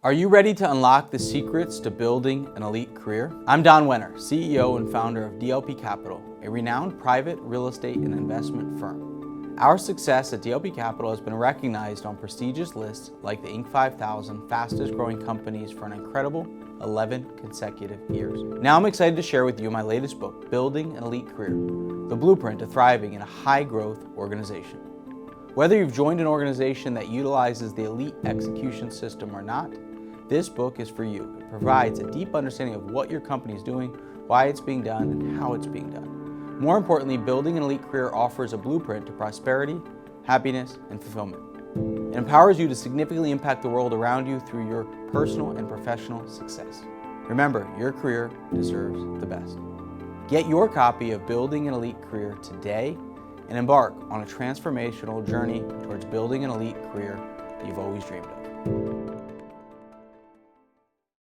Are you ready to unlock the secrets to building an elite career? I'm Don Wenner, CEO and founder of DLP Capital, a renowned private real estate and investment firm. Our success at DLP Capital has been recognized on prestigious lists like the Inc. 5000 fastest growing companies for an incredible 11 consecutive years. Now I'm excited to share with you my latest book, Building an Elite Career, the blueprint to thriving in a high-growth organization. Whether you've joined an organization that utilizes the elite execution system or not, this book is for you. It provides a deep understanding of what your company is doing, why it's being done, and how it's being done. More importantly, Building an Elite Career offers a blueprint to prosperity, happiness, and fulfillment. It empowers you to significantly impact the world around you through your personal and professional success. Remember, your career deserves the best. Get your copy of Building an Elite Career today and embark on a transformational journey towards building an elite career that you've always dreamed of.